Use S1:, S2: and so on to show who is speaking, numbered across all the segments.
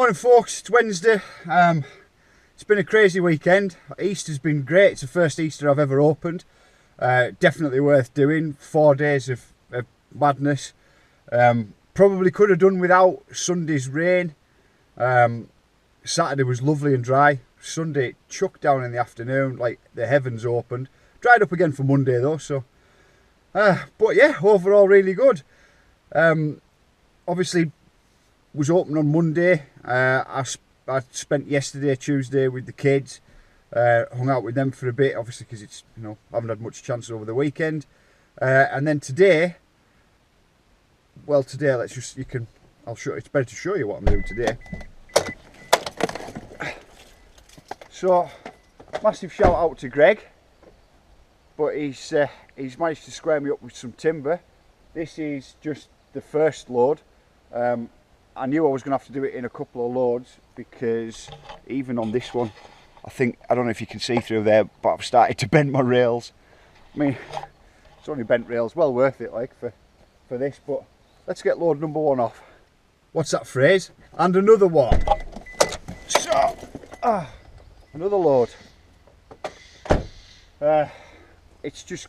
S1: Morning folks, it's Wednesday. It's been a crazy weekend. Easter's been great. It's the first Easter I've ever opened. Definitely worth doing. 4 days of madness. Probably could have done without Sunday's rain. Saturday was lovely and dry. Sunday it chucked down in the afternoon, like the heavens opened. Dried up again for Monday though, so but yeah, overall really good. Obviously was open on Monday. I spent yesterday, Tuesday, with the kids. Hung out with them for a bit, obviously because it's, you know, I haven't had much chance over the weekend. And then today, well, today I'll show. It's better to show you what I'm doing today. So, massive shout out to Greg, but he's managed to square me up with some timber. This is just the first load. I knew I was going to have to do it in a couple of loads because even on this one, I don't know if you can see through there, but I've started to bend my rails. I mean, it's only bent rails, well worth it like for this, but let's get load number one off. What's that phrase? And another one. So, another load. It's just,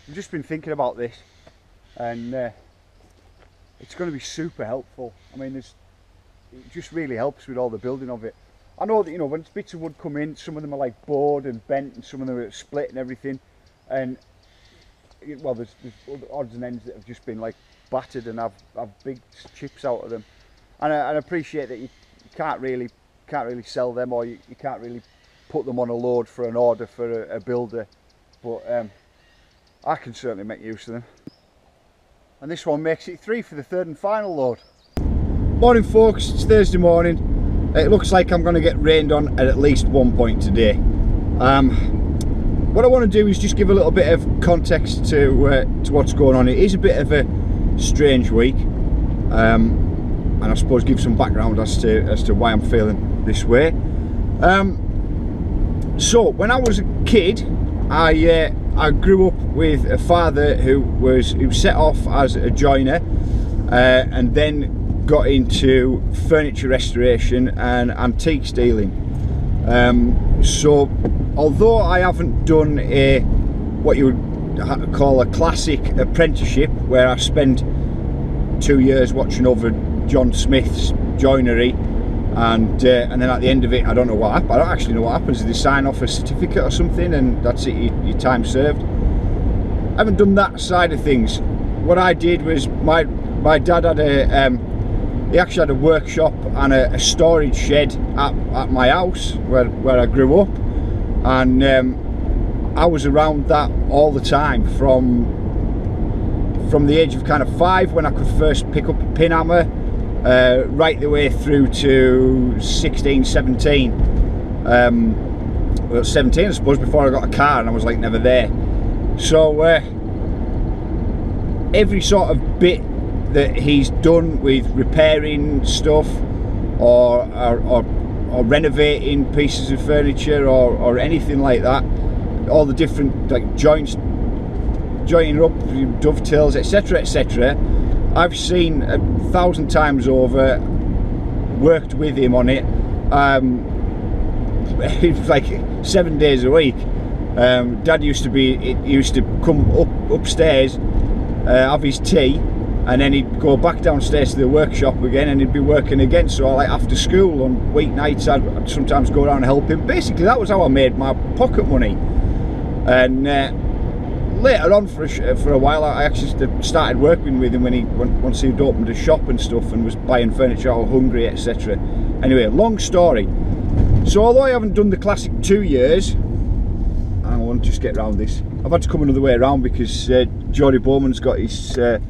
S1: I've just been thinking about this, and it's going to be super helpful. I mean, it just really helps with all the building of it. I know that, you know, when bits of wood come in, some of them are like bored and bent, and some of them are split and everything. And well, there's odds and ends that have just been like battered and have big chips out of them. And I appreciate that you can't really sell them, or you can't really put them on a load for an order for a builder. But I can certainly make use of them. And this one makes it 3 for the third and final load. Morning folks, it's Thursday morning. It looks like I'm going to get rained on at least one point today. What I want to do is just give a little bit of context to what's going on. It is a bit of a strange week, and I suppose give some background as to why I'm feeling this way. So when I was a kid, I grew up with a father who set off as a joiner, and then got into furniture restoration and antique stealing. So although I haven't done what you would call a classic apprenticeship, where I spent 2 years watching over John Smith's joinery, and then at the end of it, I don't actually know what happens. They sign off a certificate or something, and that's it, your time served. I haven't done that side of things. What I did was my dad had he actually had a workshop and a storage shed at my house where I grew up, and I was around that all the time from the age of kind of 5, when I could first pick up a pin hammer, right the way through to 16, 17. Well, 17 I suppose, before I got a car, and I was like never there. So every sort of bit that he's done with repairing stuff or renovating pieces of furniture or anything like that, all the different like jointing up, dovetails, etc., I've seen 1,000 times over, worked with him on it. It's like 7 days a week. Dad used to come upstairs, have his tea, and then he'd go back downstairs to the workshop again, and he'd be working again. So like after school on weeknights, I'd sometimes go down and help him. Basically that was how I made my pocket money. And later on, for a while, I actually started working with him once he'd opened a shop and stuff, and was buying furniture out of Hungary, etc. Anyway, long story. So although I haven't done the classic 2 years, I want to just get around this. I've had to come another way around because Jody Bowman's got his 4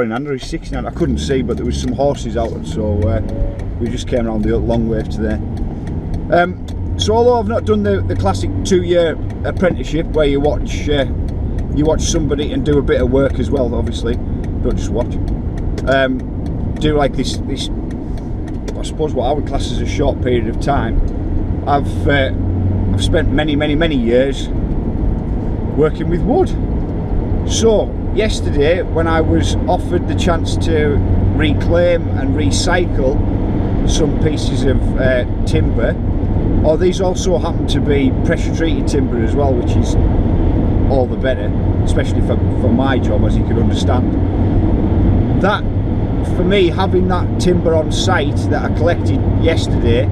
S1: in hand or his 6 in hand, I couldn't see, but there was some horses out, so we just came around the long way to there. So although I've not done the classic 2-year apprenticeship where you watch somebody and do a bit of work as well, obviously, don't just watch, do like this I suppose what I would class as a short period of time, I've spent many years working with wood. So yesterday, when I was offered the chance to reclaim and recycle some pieces of timber, or these also happen to be pressure treated timber as well, which is all the better, especially for my job, as you can understand. That, for me, having that timber on site that I collected yesterday,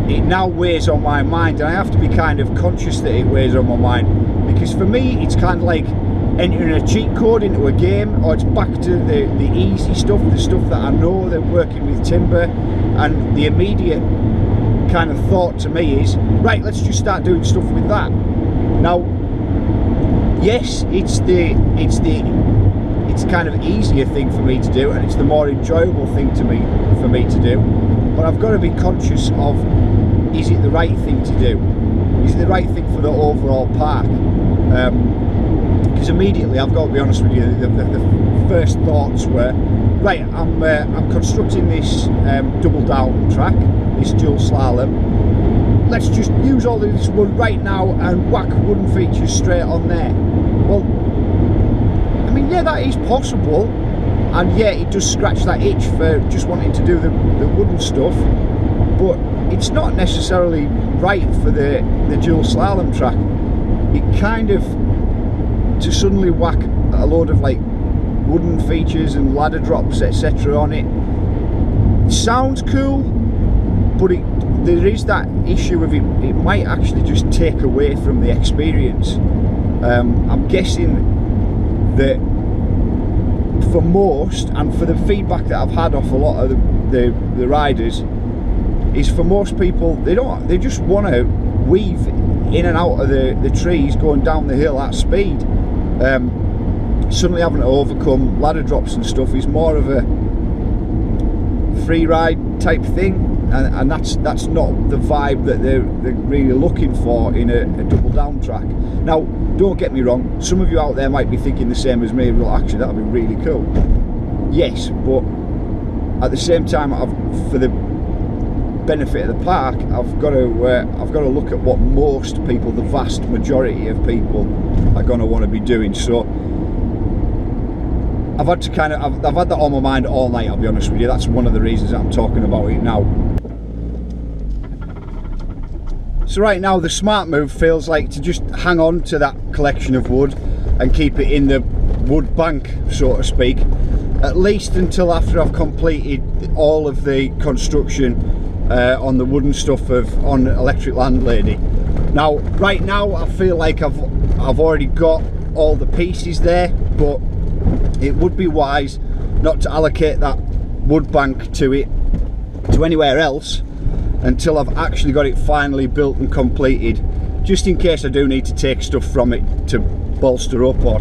S1: it now weighs on my mind, and I have to be kind of conscious that it weighs on my mind, because for me it's kind of like entering a cheat code into a game, or it's back to the easy stuff, the stuff that I know, that working with timber, and the immediate kind of thought to me is, right, let's just start doing stuff with that. Now, yes, it's kind of easier thing for me to do, and it's the more enjoyable thing for me to do, but I've got to be conscious of, is it the right thing to do? Is it the right thing for the overall park? Because immediately, I've got to be honest with you, the first thoughts were, right, I'm constructing this double down track, this dual slalom. Let's just use all of this wood right now and whack wooden features straight on there. Well, I mean, yeah, that is possible, and yeah, it does scratch that itch for just wanting to do the wooden stuff, but it's not necessarily right for the dual slalom track. It kind of, to suddenly whack a load of like wooden features and ladder drops, etc. on it, sounds cool, but there is that issue of it might actually just take away from the experience. I'm guessing that for most, and for the feedback that I've had off a lot of the riders, is for most people, they just want to weave in and out of the trees going down the hill at speed. Suddenly having to overcome ladder drops and stuff is more of a free ride type thing, and that's not the vibe that they're really looking for in a double down track. Now, don't get me wrong, some of you out there might be thinking the same as me. Well, actually, that'd be really cool. Yes, but at the same time, for the benefit of the park, I've got to look at what most people, the vast majority of people, are going to want to be doing. So I've had that on my mind all night, I'll be honest with you. That's one of the reasons that I'm talking about it now. So right now, the smart move feels like to just hang on to that collection of wood and keep it in the wood bank, so to speak, at least until after I've completed all of the construction on the wooden stuff on Electric Landlady. Now, right now, I feel like I've already got all the pieces there, but it would be wise not to allocate that wood bank to anywhere else until I've actually got it finally built and completed, just in case I do need to take stuff from it to bolster up, or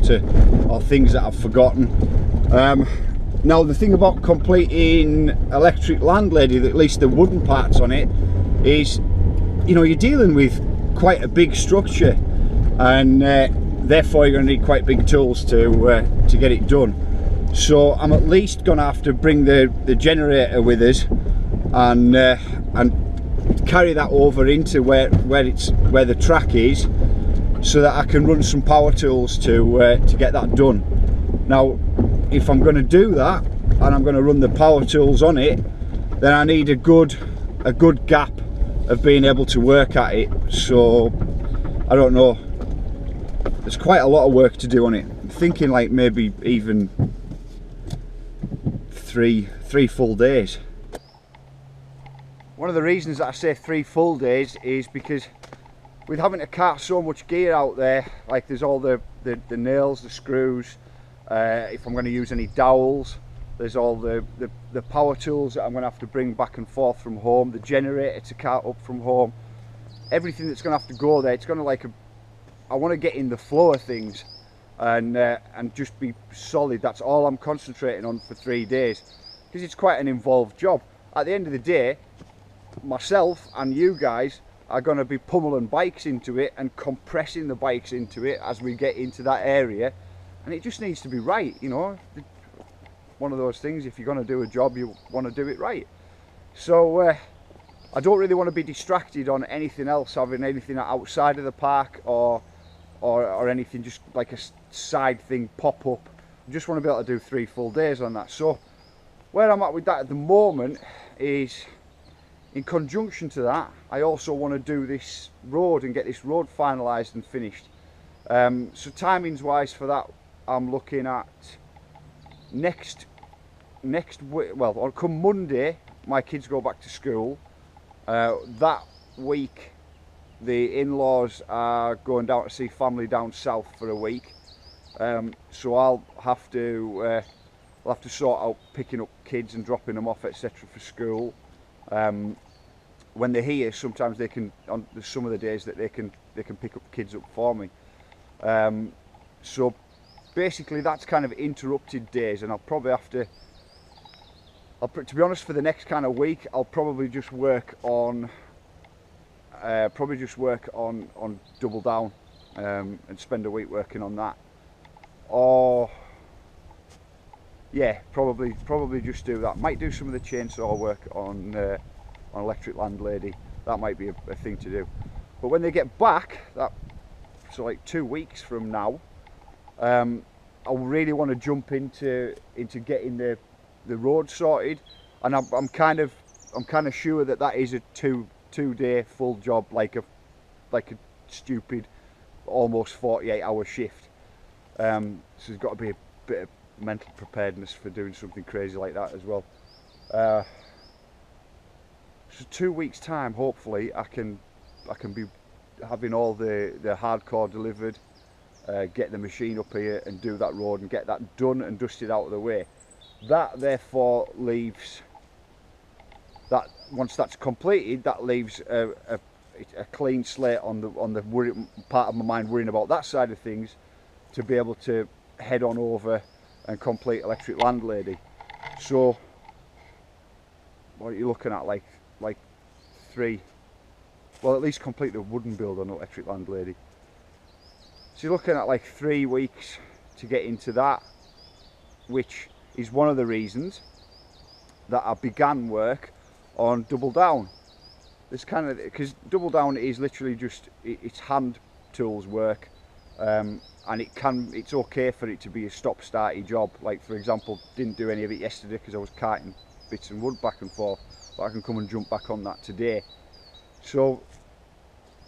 S1: things that I've forgotten. Now, the thing about completing Electric Landlady, at least the wooden parts on it, is, you know, you're dealing with quite a big structure, and therefore you're going to need quite big tools to get it done. So I'm at least going to have to bring the generator with us and carry that over into where the track is, so that I can run some power tools to get that done. Now, if I'm going to do that and I'm going to run the power tools on it, then I need a good gap of being able to work at it. So I don't know, there's quite a lot of work to do on it. I'm thinking like maybe even three full days. One of the reasons that I say 3 full days is because with having to cart so much gear out there, like there's all the nails, the screws, if I'm going to use any dowels, there's all the power tools that I'm going to have to bring back and forth from home, the generator to cart up from home, everything that's going to have to go there. It's going to I want to get in the flow of things and just be solid. That's all I'm concentrating on for 3 days, because it's quite an involved job. At the end of the day, myself and you guys are going to be pummeling bikes into it and compressing the bikes into it as we get into that area, and it just needs to be right, you know. One of those things, if you're going to do a job, you want to do it right. So I don't really want to be distracted on anything else, having anything outside of the park or anything, just like a side thing pop up just want to be able to do 3 full days on that. So where I'm at with that at the moment is, in conjunction to that, I also want to do this road and get this road finalised and finished. So timings wise for that, I'm looking at next week. Well, come Monday, my kids go back to school. That week, the in-laws are going down to see family down south for a week. So I'll have to sort out picking up kids and dropping them off, etc. for school. When they're here, sometimes they can, on some of the days that they can pick up kids up for me. So basically that's kind of interrupted days, and I'll probably have to, to be honest, for the next kind of week, I'll probably just work on double down, and spend a week working on that. Or yeah, probably just do that. Might do some of the chainsaw work on Electric Landlady. That might be a thing to do. But when they get back, so like 2 weeks from now, I really want to jump into getting the road sorted, and I'm kind of sure that is a two-day full job, like a stupid almost 48-hour shift. So there's got to be a bit of mental preparedness for doing something crazy like that as well. So 2 weeks time, hopefully I can be having all the hardcore delivered, get the machine up here and do that road and get that done and dusted out of the way. That therefore leaves that, once that's completed, that leaves a clean slate on the part of my mind worrying about that side of things, to be able to head on over and complete Electric Landlady. So what are you looking at, like 3, well, at least complete the wooden build on Electric Landlady. So you're looking at like 3 weeks to get into that, which is one of the reasons that I began work on Double Down. This kind of, because Double Down is literally just, it's hand tools work, and it's okay for it to be a stop-starty job. Like, for example, didn't do any of it yesterday because I was carting bits and wood back and forth, but I can come and jump back on that today. So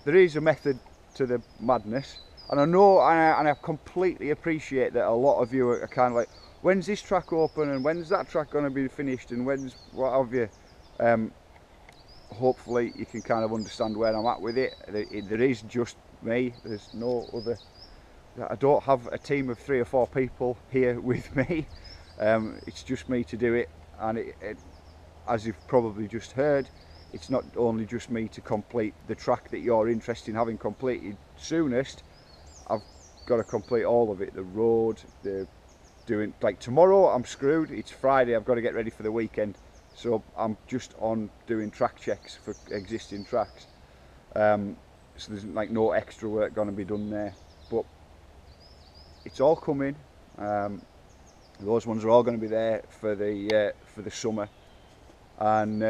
S1: there is a method to the madness, and I know, and I completely appreciate that a lot of you are kind of like, when's this track open and when's that track going to be finished and when's what have you. Hopefully you can kind of understand where I'm at with it. There is just me, there's no other, I don't have a team of 3 or 4 people here with me. It's just me to do it, and as you've probably just heard, it's not only just me to complete the track that you're interested in having completed soonest. I've got to complete all of it, the road, doing, like tomorrow I'm screwed, it's Friday, I've got to get ready for the weekend, so I'm just on doing track checks for existing tracks. So there's like no extra work going to be done there, but it's all coming. Those ones are all going to be there for the summer, and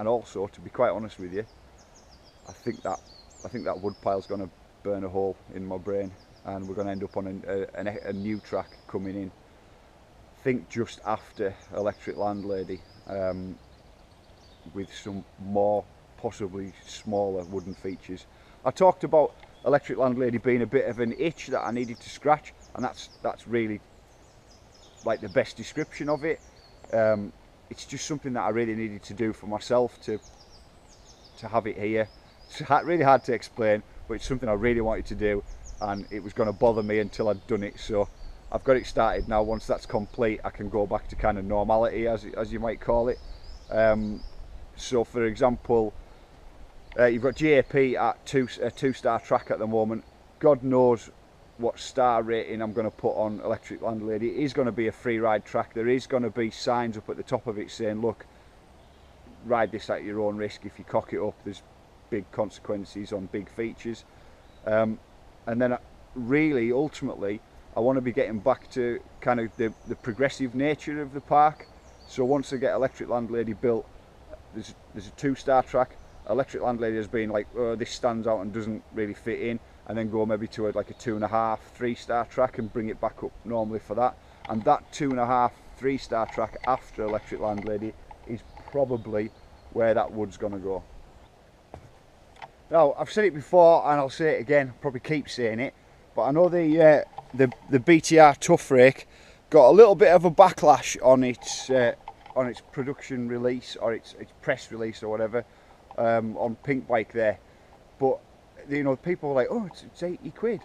S1: also, to be quite honest with you, I think that wood pile's going to burn a hole in my brain, and we're going to end up on a new track coming in. I think just after Electric Landlady, with some more possibly smaller wooden features. I talked about Electric Landlady being a bit of an itch that I needed to scratch, and that's really like the best description of it. It's just something that I really needed to do for myself to have it here. It's really hard to explain, but it's something I really wanted to do, and it was going to bother me until I'd done it. So I've got it started now. Once that's complete, I can go back to kind of normality, as you might call it. So for example, you've got GAP at a 2-star track at the moment. God knows what star rating I'm going to put on Electric Landlady. It is going to be a free ride track. There is going to be signs up at the top of it saying, look, ride this at your own risk. If you cock it up, there's big consequences on big features. And then really, ultimately, I want to be getting back to kind of the progressive nature of the park. So once I get Electric Landlady built, there's a 2-star track. Electric Landlady has been like, oh, this stands out and doesn't really fit in, and then go maybe to like a 2.5, 3-star track and bring it back up normally for that. And that 2.5, 3-star track after Electric Landlady is probably where that wood's going to go. Now, I've said it before and I'll say it again, probably keep saying it, but I know the BTR Tough Rake got a little bit of a backlash on its production release, or its press release or whatever, on Pink Bike there. But you know, people were like, oh, it's 80 quid.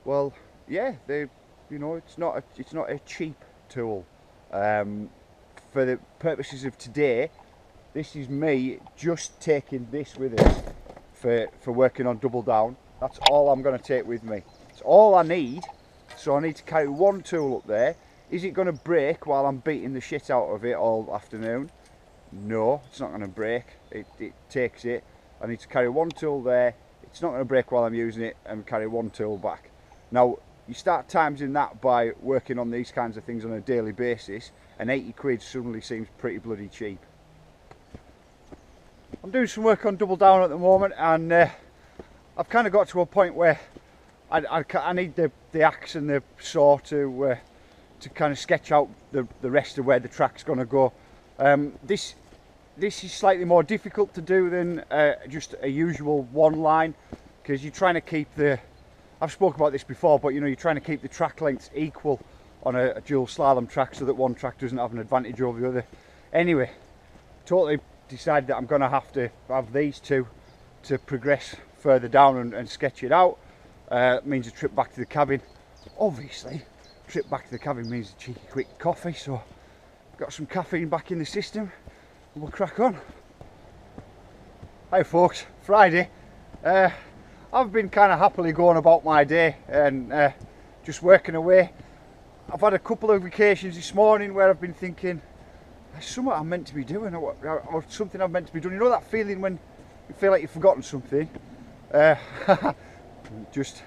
S1: Well, yeah, you know, it's not a cheap tool. For the purposes of today, this is me just taking this with us for working on Double Down. That's all I'm going to take with me. It's all I need. So I need to carry one tool up there. Is it going to break while I'm beating the shit out of it all afternoon? No, it's not going to break. It takes it. I need to carry one tool there. It's not going to break while I'm using it, and carry one tool back. Now, you start timesing that by working on these kinds of things on a daily basis, and 80 quid suddenly seems pretty bloody cheap. I'm doing some work on Double Down at the moment, and I've kind of got to a point where I need the axe and the saw to kind of sketch out the rest of where the track's going to go. This is slightly more difficult to do than just a usual one line, because you're trying to keep I've spoken about this before, but you know, you're trying to keep the track lengths equal on a dual slalom track so that one track doesn't have an advantage over the other. Anyway, totally decided that I'm going to have these two to progress further down and sketch it out. Means a trip back to the cabin. Obviously, trip back to the cabin means a cheeky quick coffee, so got some caffeine back in the system and we'll crack on. Hi folks, Friday. I've been kind of happily going about my day and just working away. I've had a couple of occasions this morning where I've been thinking, there's something I'm meant to be doing, or something I'm meant to be doing. You know that feeling when you feel like you've forgotten something? Just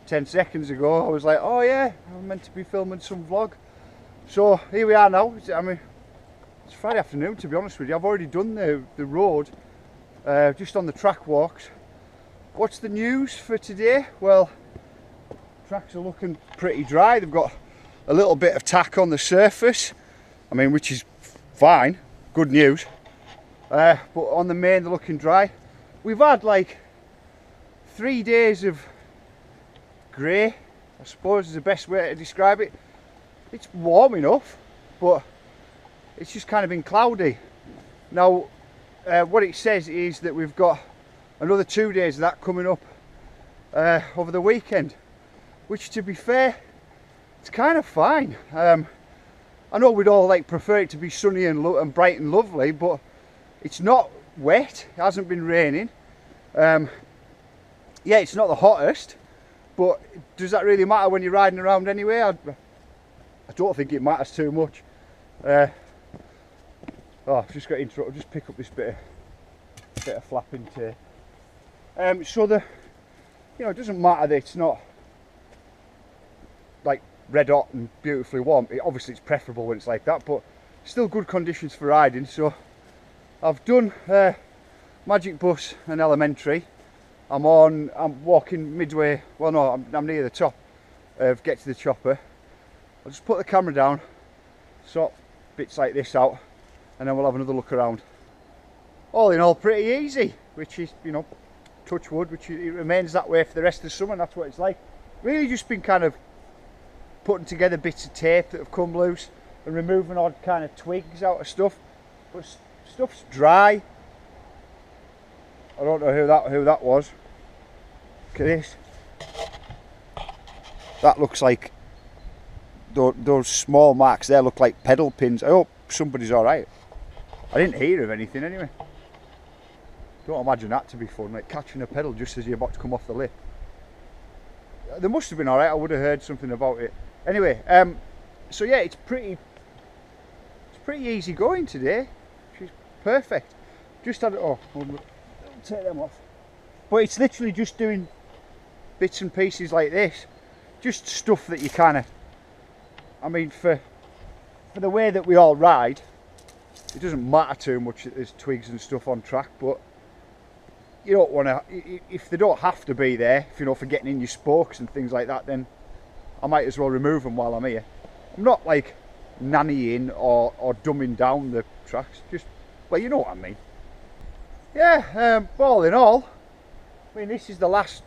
S1: 10 seconds ago I was like, oh yeah, I'm meant to be filming some vlog. So here we are now. I mean, it's Friday afternoon, to be honest with you. I've already done the road, just on the track walks. What's the news for today? Well, tracks are looking pretty dry. They've got a little bit of tack on the surface, I mean, which is fine, good news. But on the main they're looking dry. We've had like 3 days of grey, I suppose is the best way to describe it. It's warm enough, but it's just kind of been cloudy. Now, what it says is that we've got another 2 days of that coming up over the weekend, which, to be fair, it's kind of fine. I know we'd all like prefer it to be sunny and bright and lovely, but it's not wet, it hasn't been raining. Yeah, it's not the hottest, but does that really matter when you're riding around anyway? I don't think it matters too much. Oh, I've just got interrupted. I'll just pick up this bit of flapping tape. So you know, it doesn't matter that it's not like red hot and beautifully warm. Obviously it's preferable when it's like that, but still good conditions for riding. So I've done Magic Bus and Elementary. I'm walking midway, well no, I'm near the top of Get to the Chopper. I'll just put the camera down, sort bits like this out, and then we'll have another look around. All in all, pretty easy, which is, you know, touch wood, which it remains that way for the rest of the summer, and that's what it's like. Really just been kind of putting together bits of tape that have come loose and removing odd kind of twigs out of stuff, but stuff's dry. I don't know who that was. Look at this. That looks like those small marks there look like pedal pins. I hope somebody's alright. I didn't hear of anything anyway. Don't imagine that to be fun, like catching a pedal just as you're about to come off the lip. They must have been alright, I would have heard something about it. Anyway, so yeah, it's pretty easy going today, which is perfect. Just had it, oh, I'll take them off. But it's literally just doing bits and pieces like this. Just stuff that you kind of, I mean, for the way that we all ride, it doesn't matter too much that there's twigs and stuff on track, but you don't want to, if they don't have to be there, if you know, for getting in your spokes and things like that, then I might as well remove them while I'm here. I'm not like nannying or dumbing down the tracks, just, well, you know what I mean. Yeah, all in all, I mean, this is the last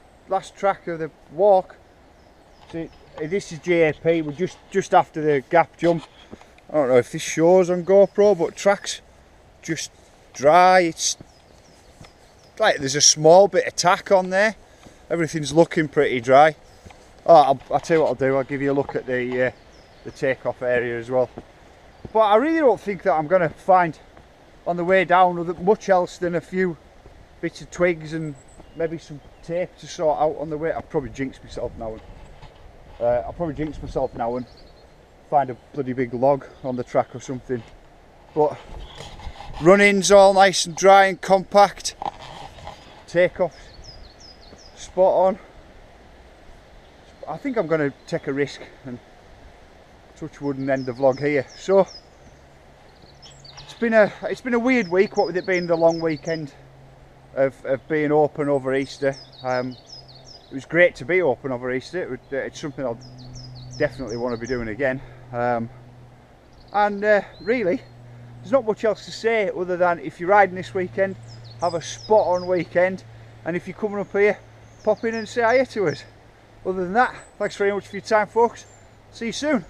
S1: track of the walk. So this is JAP, we're just after the gap jump. I don't know if this shows on GoPro, but track's just dry. It's like there's a small bit of tack on there. Everything's looking pretty dry. Oh, I'll tell you what I'll do, I'll give you a look at the takeoff area as well. But I really don't think that I'm going to find on the way down much else than a few bits of twigs and maybe some tape to sort out on the way. I'll probably jinx myself now. And find a bloody big log on the track or something. But running's all nice and dry and compact. Takeoff spot on. I think I'm going to take a risk and touch wood and end the vlog here. So it's been a weird week, what with it being the long weekend of being open over Easter. It was great to be open over Easter. It's something I'll definitely want to be doing again. Really, there's not much else to say other than if you're riding this weekend, have a spot on weekend, and if you're coming up here, pop in and say hi to us. Other than that, thanks very much for your time, folks. See you soon.